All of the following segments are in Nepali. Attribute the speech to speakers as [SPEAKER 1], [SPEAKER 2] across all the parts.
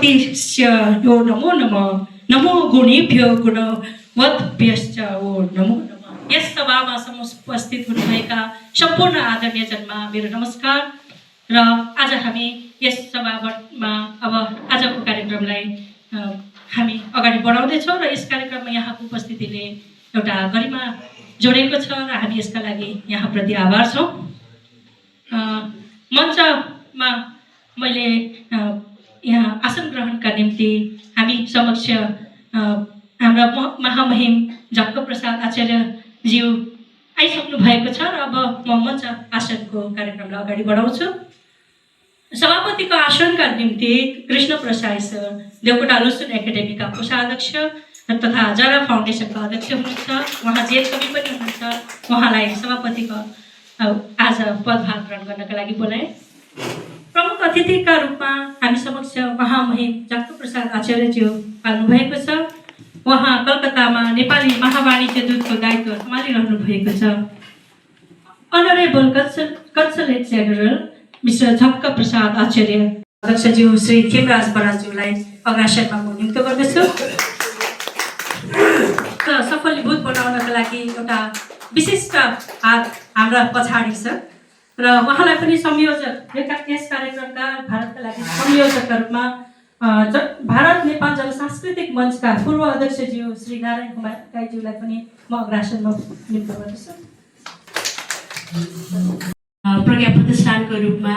[SPEAKER 1] गणपतिस्य यो नमो नमः नमो गुणेभ्यो गुणवद्भ्यश्च ओ नमो नमः। यस सभामा उपस्थित हुनुभएका सम्पूर्ण आदरणीय जनमा मेरो नमस्कार। र आज हामी यस सभामा अब आजको कार्यक्रमलाई हामी अगाडि बढाउँदैछौँ र यस कार्यक्रममा यहाँको उपस्थितिले एउटा गरिमा जोडेको छ र हामी यसका लागि यहाँप्रति आभार छौँ। मञ्चमा मैले यहाँ आसन ग्रहणका निम्ति हामी समक्ष हाम्रा महामहिम झक्क प्रसाद आचार्यज्यू आइसक्नु भएको छ र अब म मञ्च आसनको कार्यक्रमलाई अगाडि बढाउँछु। सभापतिको आसनका निम्ति कृष्ण प्रसाद सर देवकोटा लुसुन एकाडेमीका कोषाध्यक्ष तथा जरा फाउन्डेसनका अध्यक्ष हुनुहुन्छ। उहाँ जेल कवि पनि हुनुहुन्छ। उहाँलाई सभापतिको आज पदभार ग्रहण गर्नका लागि बोलाए। प्रमुख अतिथिका रूपमा हामी समक्ष महामहिम झक्क प्रसाद आचार्यज्यू पाल्नुभएको छ। उहाँ कलकत्तामा नेपाली महावाणिज्य दूतको दायित्व सम्हालिरहनु भएको छ। Honourable कन्सलेट general mister झक्क Prasad Acharya अध्यक्षज्यू श्री खेमराज बराज्यूलाई अग्रासनमा म नियुक्त गर्दछु। सफलीभूत बनाउनका लागि एउटा विशिष्ट हात हाम्रा पछाडि छ र उहाँलाई पनि संयोजक यस कार्यक्रमका भारतका लागि संयोजकका रूपमा भारत नेपाल जनसांस्कृतिक मञ्चका पूर्व अध्यक्षज्यू श्री नारायण कुमार राईज्यूलाई पनि म अग्रासनमा नियुक्त गर्दछु।
[SPEAKER 2] प्रज्ञा प्रतिष्ठानको रूपमा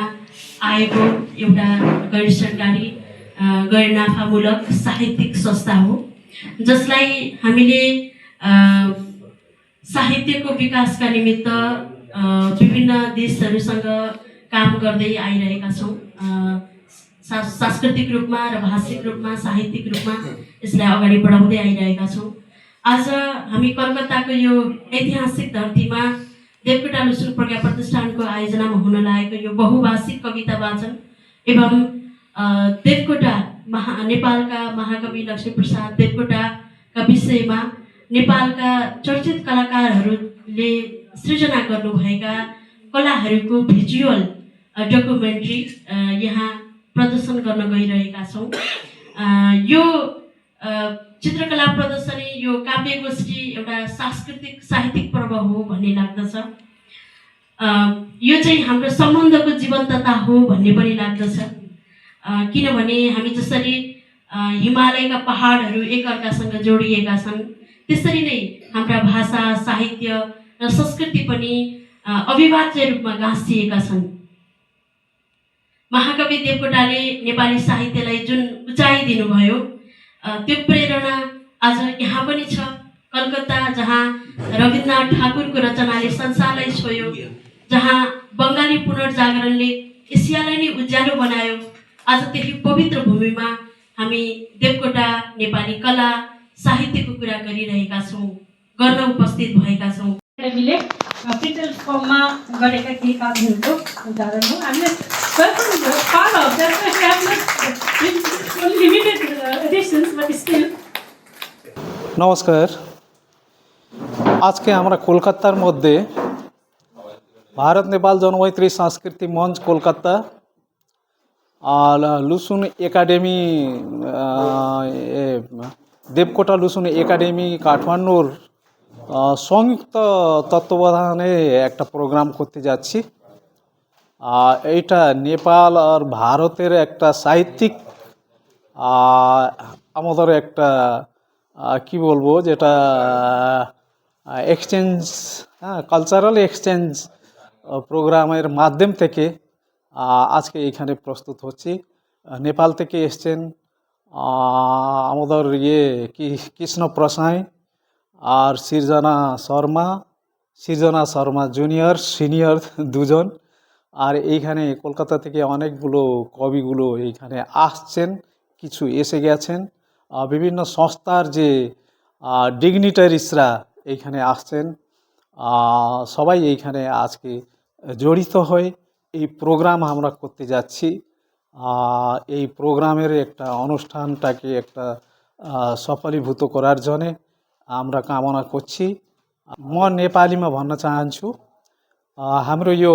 [SPEAKER 2] आएको एउटा गैर सरकारी गैर नाफामूलक साहित्यिक संस्था हो, जसलाई हामीले साहित्यको विकासका निमित्त विभिन्न देशहरूसँग काम गर्दै आइरहेका छौँ। सांस्कृतिक रूपमा र भाषिक रूपमा साहित्यिक रूपमा यसलाई अगाडि बढाउँदै आइरहेका छौँ। आज हामी कलकत्ताको यो ऐतिहासिक धरतीमा देवकोटा लुसुन प्रज्ञा प्रतिष्ठानको आयोजनामा हुन लागेको यो बहुभाषिक कविता वाचन एवं देवकोटा नेपालका महाकवि लक्ष्मीप्रसाद देवकोटाका विषयमा नेपालका चर्चित कलाकारहरूले सृजना गर्नुभएका कलाहरूको भिजुअल डकुमेन्ट्री यहाँ प्रदर्शन गर्न गइरहेका छौँ। यो चित्रकला प्रदर्शनी यो काव्यगोष्ठी एउटा सांस्कृतिक साहित्यिक पर्व हो भन्ने लाग्दछ। यो चाहिँ हाम्रो सम्बन्धको जीवन्तता हो भन्ने पनि लाग्दछ, किनभने हामी जसरी हिमालयका पहाडहरू एकअर्कासँग जोडिएका छन् त्यसरी नै हाम्रा भाषा साहित्य र संस्कृति पनि अविभाज्य रूपमा गाँसिएका छन्। महाकवि देवकोटाले नेपाली साहित्यलाई जुन उचाइ दिनुभयो त्यो प्रेरणा आज यहाँ पनि छ। कलकत्ता जहाँ रविन्द्रनाथ ठाकुरको रचनाले संसारलाई छोयो, जहाँ बङ्गाली पुनर्जागरणले एसियालाई नै उज्यालो बनायो, आज त्यही पवित्र भूमिमा हामी देवकोटा नेपाली कला साहित्यको कुरा गरिरहेका छौँ, गर्न उपस्थित भएका छौँ।
[SPEAKER 1] हामीले प्रिन्टर फर्ममा गरेका केही कार्यहरूको उदाहरण हो। हामीले
[SPEAKER 3] नमस्कार। আজকে আমরা কলকাতার মধ্যে ভারত নেপাল জনমৈত্রী সাংস্কৃতিক মঞ্চ কলকাতা আর লুসুন একাডেমি দেবকোটা লুসুন একাডেমি কাঠমান্ডুর সংযুক্ত তত্ত্বাবধানে একটা প্রোগ্রাম করতে যাচ্ছি। এইটা নেপাল আর ভারতের একটা সাহিত্যিক আমাদের একটা কি বলবো যেটা এক্সচেঞ্জ কালচারাল এক্সচেঞ্জ প্রোগ্রামের মাধ্যম থেকে আজকে এখানে প্রস্তুত হচ্ছি। নেপাল থেকে এসছেন আমাদের কৃষ্ণ প্রসাই আর সৃজনা শর্মা জুনিয়র সিনিয়র দুজন। আর এইখানে কলকাতা থেকে অনেকগুলো কবিগুলো এইখানে আসছেন, কিছু এসে গেছেন। বিভিন্ন সংস্থার যে ডিগনিটারিসরা এইখানে আসছেন, সবাই এইখানে আজকে জড়িত হয়ে এই প্রোগ্রাম আমরা করতে যাচ্ছি। এই প্রোগ্রামের একটা অনুষ্ঠানটাকে একটা सफलीभूत करार जने हाम्रा कामना गर्छु। म नेपालीमा भन्न चाहन्छु, हाम्रो यो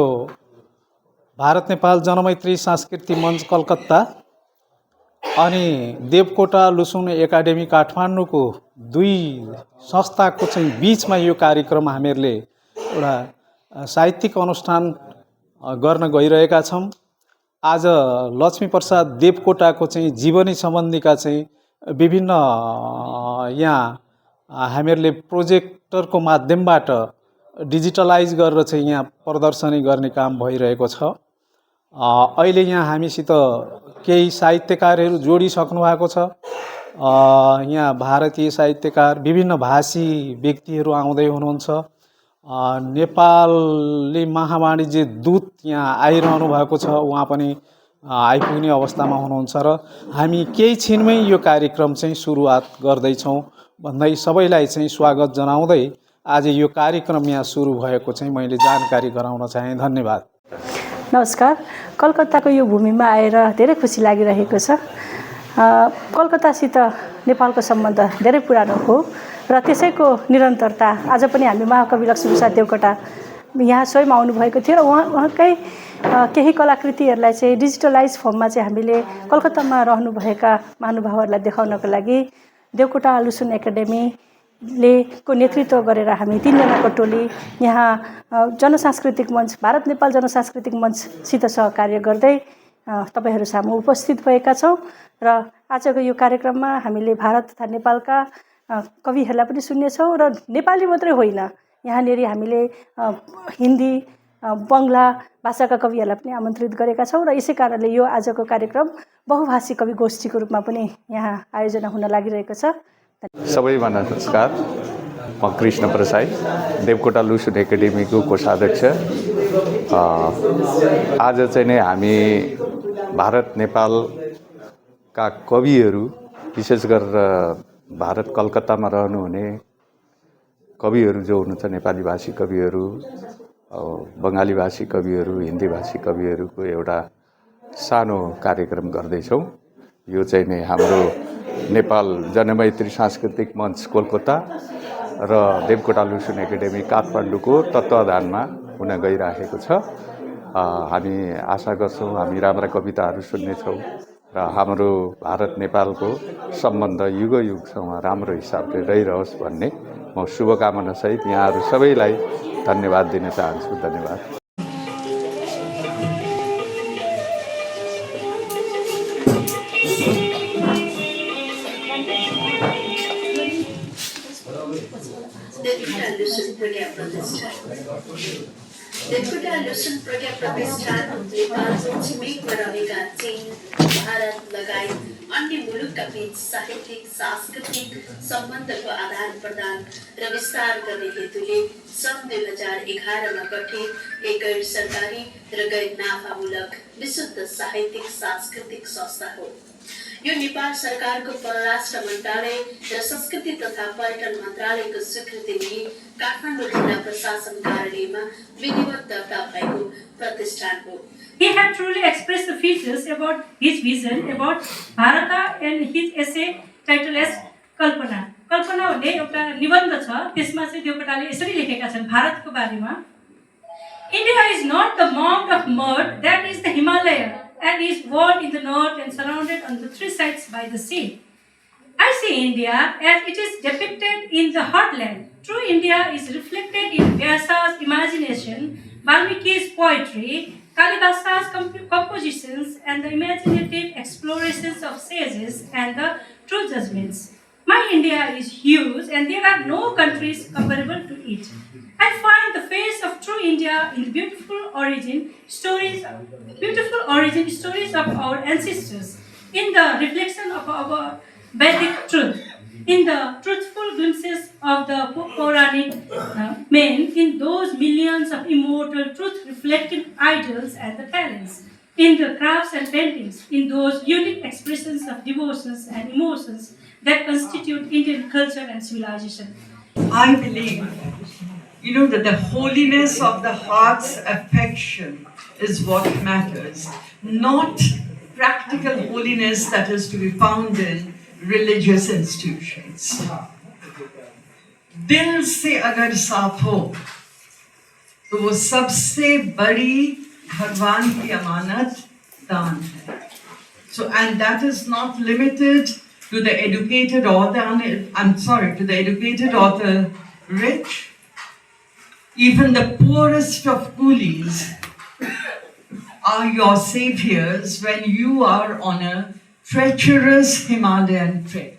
[SPEAKER 3] भारत नेपाल जनमैत्री सांस्कृतिक मञ्च कलकत्ता अनि देवकोटा लुसुन एकाडेमी काठमाडौँको दुई संस्थाको चाहिँ बिचमा यो कार्यक्रम हामीहरूले एउटा साहित्यिक अनुष्ठान गर्न गइरहेका छौँ। आज लक्ष्मीप्रसाद देवकोटाको चाहिँ जीवनी सम्बन्धीका चाहिँ विभिन्न यहाँ हामीहरूले प्रोजेक्टरको माध्यमबाट डिजिटलाइज गरेर चाहिँ यहाँ प्रदर्शनी गर्ने काम भइरहेको छ। अहिले यहाँ हामीसित केही साहित्यकारहरू जोडिसक्नु भएको छ। यहाँ भारतीय साहित्यकार विभिन्न भाषी व्यक्तिहरू आउँदै हुनुहुन्छ। नेपाली महावाणिज्य दूत यहाँ आइरहनु भएको छ, उहाँ पनि आइपुग्ने अवस्थामा हुनुहुन्छ र हामी केही छिनमै यो कार्यक्रम चाहिँ सुरुवात गर्दैछौँ भन्दै सबैलाई चाहिँ स्वागत जनाउँदै आज यो कार्यक्रम यहाँ सुरु भएको चाहिँ मैले जानकारी गराउन चाहेँ। धन्यवाद।
[SPEAKER 4] नमस्कार। कलकत्ताको यो भूमिमा आएर धेरै खुसी लागिरहेको छ। कलकत्तासित नेपालको सम्बन्ध धेरै पुरानो हो र त्यसैको निरन्तरता आज पनि हामी महाकवि लक्ष्मीप्रसाद देवकोटा यहाँ स्वयं आउनुभएको थियो र उहाँकै केही कलाकृतिहरूलाई चाहिँ डिजिटलाइज फर्ममा चाहिँ हामीले कलकत्तामा रहनुभएका महानुभावहरूलाई देखाउनको लागि देवकोटा लुसुन एकाडेमीले को नेतृत्व गरेर हामी 3 जनाको टोली यहाँ जनसांस्कृतिक मञ्च भारत नेपाल जनसांस्कृतिक मञ्चसित सहकार्य गर्दै तपाईहरू सामु उपस्थित भएका छौँ र आजको यो कार्यक्रममा हामीले भारत तथा नेपालका कविहरूलाई पनि सुन्नेछौँ र नेपाली मात्रै होइन, यहाँनिर हामीले हिन्दी बङ्गला भाषाका कविहरूलाई पनि आमन्त्रित गरेका छौँ र यसै कारणले यो आजको कार्यक्रम बहुभाषी कवि गोष्ठीको रूपमा पनि यहाँ आयोजना हुन लागिरहेको छ।
[SPEAKER 5] सबैभन्दा नमस्कार। म कृष्ण प्रसाई, देवकोटा लुसुन एकाडेमीको कोषाध्यक्ष। आज चाहिँ नै हामी भारत नेपालका कविहरू, विशेष गरेर भारत कलकत्तामा रहनुहुने कविहरू जो हुनुहुन्छ, नेपाली भाषी कविहरू, बङ्गाली भाषी कविहरू, हिन्दी भाषी कविहरूको एउटा सानो कार्यक्रम गर्दैछौँ। यो चाहिँ नै हाम्रो नेपाल जनमैत्री सांस्कृतिक मञ्च कोलकाता र देवकोटा लुसुन एकाडेमी काठमाडौँको तत्त्वावधानमा हुन गइरहेको छ। हामी आशा गर्छौँ हामी राम्रा कविताहरू सुन्नेछौँ र हाम्रो भारत नेपालको सम्बन्ध युगयुगसम्म राम्रो हिसाबले रहिरहोस् भन्ने म शुभकामनासहित यहाँहरू सबैलाई धन्यवाद दिन चाहन्छु। धन्यवाद।
[SPEAKER 6] देवकोटा लुसुन प्रज्ञा प्रतिष्ठान नेपालको छिमेकमा रहेका चीन, भारत लगायत अन्य मुलुकका बीच साहित्यिक सांस्कृतिक सम्बन्धको आदान प्रदान र विस्तार गर्ने हेतुले सन् 2011मा गठित एक गैर सरकारी र गैर नाफामूलक विशुद्ध साहित्यिक सांस्कृतिक संस्था हो। यो नेपाल सरकारको परराष्ट्र मन्त्रालय र संस्कृति तथा पर्यटन मन्त्रालयको स्वीकृति लिए काठमाडौँ जिल्ला प्रशासन कार्यालयमा विधिवत दर्ता भएको प्रतिष्ठान हो।
[SPEAKER 1] He had truly expressed the features about his vision about Bharata and his essay titled as Kalpana. कल्पना भन्ने एउटा निबन्ध छ, त्यसमा चाहिँ देवकोटाले यसरी लेखेका छन् भारतको बारेमा। India is not the mound of mud that is the Himalaya and is walled in the north and surrounded on the 3 sides by the sea. I see India as it is depicted in the heartland. True India is reflected in Vyasa's imagination, Valmiki's poetry, Kalidasa's compositions, and the imaginative explorations of sages and the true judgments. My India is huge and there are no countries comparable to it. I find the face of true India in the beautiful origin stories of our ancestors, in the reflection of our Vedic truth, in the truthful glimpses of the Puranic men, in those millions of immortal truth-reflecting idols and the talents, in the crafts and paintings, in those unique expressions of devotions and emotions that constitute Indian culture and civilization.
[SPEAKER 7] I believe, that the holiness of the heart's affection is what matters, not practical holiness that is to be found in religious institutions. दिल से अगर साफ हो तो वो सबसे बड़ी भगवान की अमानत दान है. So So, and that is not limited to the educated or the to the educated or the rich. Even the poorest of coolies are your saviors when you are on a treacherous Himalayan trek.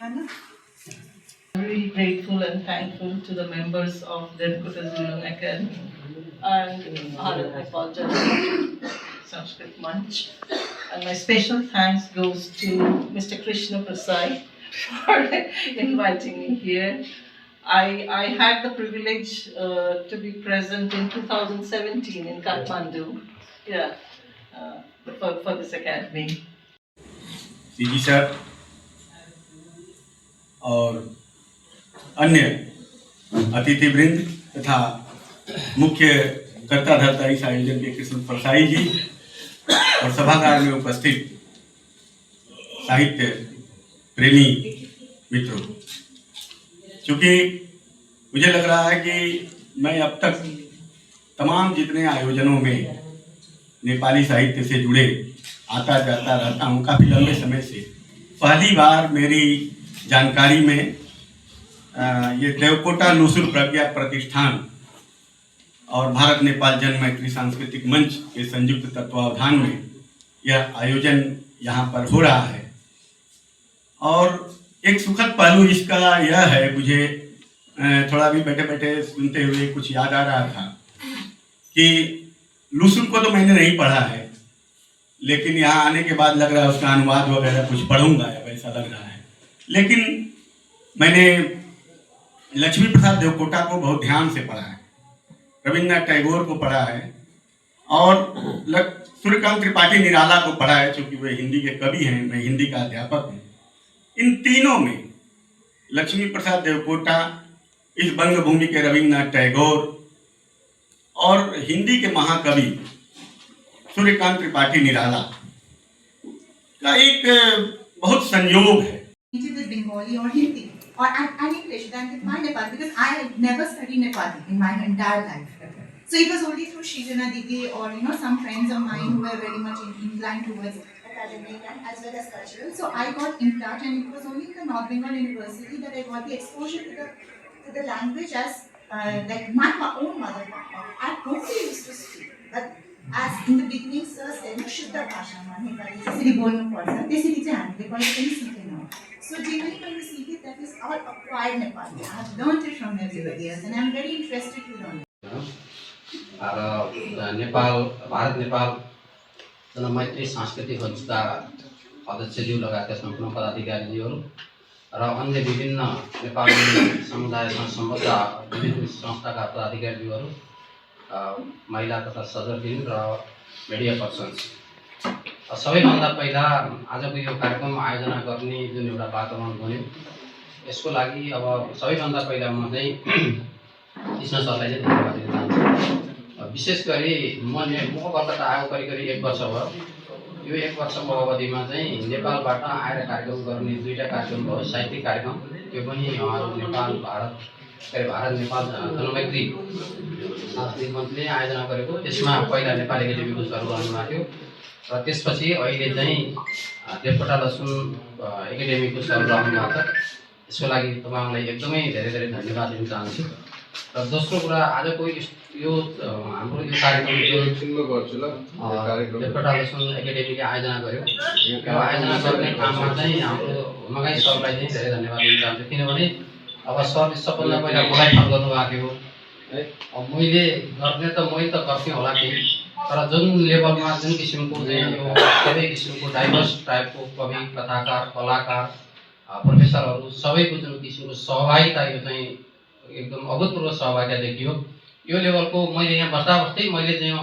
[SPEAKER 7] Anna?
[SPEAKER 8] I'm really grateful and thankful to the members of Devkota Zulu Academy and Bharat Nepal Sanskrit Manch. And my special thanks goes to Mr. Krishna Prasad for inviting me here. I had the privilege to be present in 2017 in Kathmandu, for this academy.
[SPEAKER 9] CG sir और अन्य अतिथिवृंद तथा मुख्य कर्ता धर्ता इस आयोजन के कृष्ण परसाई जी और सभागार में उपस्थित साहित्य प्रेमी मित्रों, चूँकि मुझे लग रहा है कि मैं अब तक तमाम जितने आयोजनों में नेपाली साहित्य से जुड़े आता जाता रहता हूँ काफ़ी लंबे समय से, पहली बार मेरी जानकारी में ये देवकोटा लुसुल प्रज्ञा प्रतिष्ठान और भारत नेपाल जन मैत्री सांस्कृतिक मंच के संयुक्त तत्वावधान में यह आयोजन यहाँ पर हो रहा है। और एक सुखद पहलू इसका यह है, मुझे थोड़ा भी बैठे बैठे सुनते हुए कुछ याद आ रहा था कि लुसुल को तो मैंने नहीं पढ़ा है, लेकिन यहाँ आने के बाद लग रहा है उसका अनुवाद वगैरह कुछ पढ़ूंगा, वैसा लग रहा है। लेकिन मैंने लक्ष्मी प्रसाद देवकोटा को बहुत ध्यान से पढ़ा है, रविन्द्रनाथ टैगोर को पढ़ा है और सूर्यकांत त्रिपाठी निराला को पढ़ा है, चूँकि वे हिंदी के कवि हैं, मैं हिंदी का अध्यापक हूँ। इन तीनों में लक्ष्मी प्रसाद देवकोटा, इस बंगभूमि के रविन्द्रनाथ टैगोर और हिंदी के महाकवि सूर्यकांत त्रिपाठी निराला का एक बहुत संयोग है।
[SPEAKER 10] With Bengali or Hindi or and English than with my Nepali, because I had never studied Nepali in my entire life. So it was only through Shijana Didi or some friends of mine who were very much inclined towards academic and as well as cultural. So I got in touch, and it was only in the North Bengal University that I got the exposure to the language as like my own mother tongue. I mostly used to speak, but as in the beginning sir said, Shuddha Bhasha Nepali त्यसरी बोल्नु पर्छ, त्यसरी चाहिँ हामीले कहिले पनि सिकेनौँ. So generally when we speak it, that is our acquired Nepali. I have learned it from everybody else, and I am very interested to learn.
[SPEAKER 11] Bharat Nepal Janmaitri सांस्कृतिक संस्था अध्यक्षज्यू लगायतका सम्पूर्ण पदाधिकारीज्यूहरू र अन्य विभिन्न नेपाली समुदायसँग सम्बद्ध विभिन्न संस्थाका पदाधिकारीज्यूहरू, महिला तथा सदरबिन र मिडिया पर्सन्स, सबैभन्दा पहिला आजको यो कार्यक्रम आयोजना गर्ने जुन एउटा वातावरण बन्यो, यसको लागि अब सबैभन्दा पहिला म चाहिँ कृष्ण सरलाई चाहिँ धन्यवाद दिन चाहन्छु। विशेष गरी म कलकत्ता आएको करिब 1 वर्ष भयो। यो 1 वर्षको अवधिमा चाहिँ नेपालबाट आएर कार्यक्रम गर्ने 2टा कार्यक्रम भयो, साहित्यिक कार्यक्रम, त्यो पनि नेपाल भारत नेपाल जनमैत्री सांस्कृतिक मञ्चले आयोजना गरेको, त्यसमा पहिला नेपाली एकाडेमीको सर गर्नुभएको थियो र त्यसपछि अहिले चाहिँ देवकोटा लसुन एकाडेमीको सर रहनुभएको छ। यसको लागि तपाईँलाई एकदमै धेरै धेरै धन्यवाद दिन चाहन्छु। र दोस्रो कुरा, आजको यो हाम्रो यो कार्यक्रम देवकोटा लसुन एकाडेमीले आयोजना गर्यो, यो आयोजना गर्ने काममा चाहिँ हाम्रो मगाई सरलाई चाहिँ धेरै धन्यवाद दिन चाहन्छु, किनभने अब सरले सबभन्दा पहिला मलाई फोन गर्नुभएको थियो है। अब मैले गर्थेँ होला केही, तर जुन लेभलमा जुन किसिमको चाहिँ यो सबै किसिमको डाइभर्स टाइपको कवि, कथाकार, कलाकार, प्रोफेसरहरू सबैको जुन किसिमको सहभागिता, यो चाहिँ एकदम अभूतपूर्व सहभागिता देखियो। यो लेभलको मैले यहाँ बस्दै मैले चाहिँ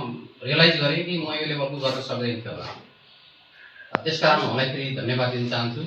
[SPEAKER 11] रियलाइज गरेँ कि म यो लेभलको गर्न सक्दैन थियो होला। त्यसकारण उहाँलाई फेरि धन्यवाद दिन चाहन्छु।